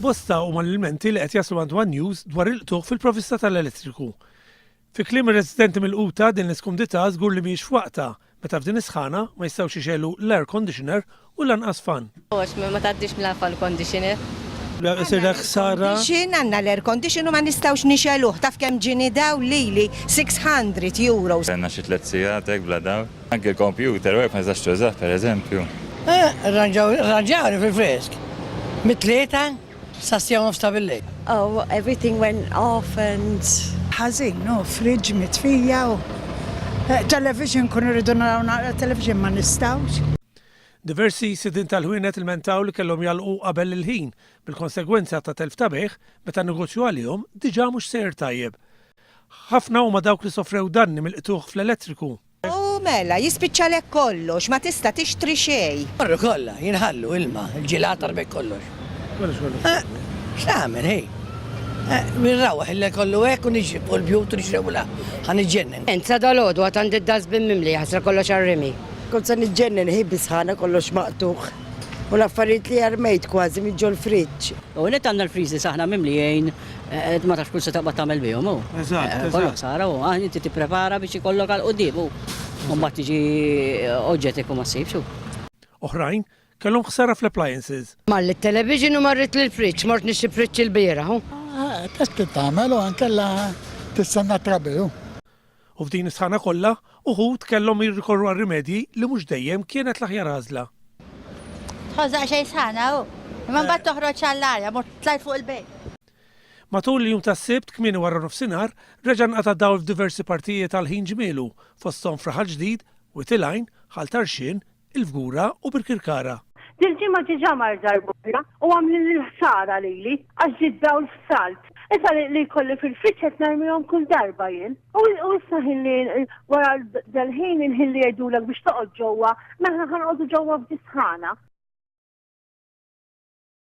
Bosta huma l-elementi li qed jaslu għand One News dwar il-qtuħ fil-provvista tal-elettriku. Fi kliem ir-residenti mill-Quta din l-iskumdità żgur li mhijiex f'waqta meta f'din is-sħana ma jistgħux ixellu l-air conditioner u lanqas fan. Ma tgħaddix mill-air conditioner. Sirda ħsara. Xin għandna l-air conditioner ma nistgħux nixeluh taf kemm ġini daw lili 600 €. Għandna xi 3 sigħat hekk bla daw. Anke l-kompjuter u hekk ma jistax tużah pereżempju. Rranġawni fil-fresk. Mit-tlieta sassjaw nofsta bil-lejl. Oh, everything went off and... ħażin, no, friġ mitfija u television kun irridu naraw naqra television ma nistgħux. Diversi sidin tal-ħwienet il-mentaw li kellhom jalqu qabel il-ħin bil-konsegwenza ta' telf tabeħ meta negozju għalihom diġà mhux sejr tajjeb. Ħafna huma dawk li sofrew danni mill-qtuħ fl-elettriku. Mela, jispiċċalek kollox, ma tista' tixtri xejn. Marru kollha, jinħallu ilma, il-ġilata rbek kollox. X'għamel hej? Mirrawaħ illa kollu hekk u niġibu l-bjut u nixrewla ħan iġġennen. Enza dal-għodu għat għandi d-dazbin mimli, ħasra kollox għarrimi. Kont se niġġennen ħibis ħana kollox maqtuħ. U l-affarijiet li armejt kważi miġġu l-friġġ. U net għandna l-friżi saħna mimli jgħin ma tafx kull se taqbad tagħmel bihom hu. Kollok sara u inti tipprepara biex ikollok għal qudiem u mbagħad tiġi oġġett ikun ma ssibx. Oħrajn kellhom ħsara fl-appliances. Malli t-television u marrit l-friġġ, mort nixi friġġ il-bira. Test tagħmel u anke tistenna trabilu. U f'din is-sħana kollha uħud kellhom jirrikorru għar-rimedji li mhux dejjem kienet l-aħjar għażla. Tħożaq xejn sħana hu. Imma mbagħad toħroġ għall-arja, mort tlajt fuq il-bejt. Matul il-jum tas-sibt kmieni wara nofsinhar reġa' nqata' dawl f'diversi partijiet tal-ħin ġmielu fosthom Fraħal Ġdid, Witilgħin, Ħaltarxien, Il-Fgura u Birkirkara. Dil-ġimgħa diġà mar darbura u għamlin il-ħsara lili għax ġid dawl f'salt. Issa li kolli fil-friċ qed narmihom kull darba jien. U issa ħilli wara dal-ħin il-ħin li jgħidulek biex toqgħod ġewwa, mela ħanqogħdu ġewwa f'disħana.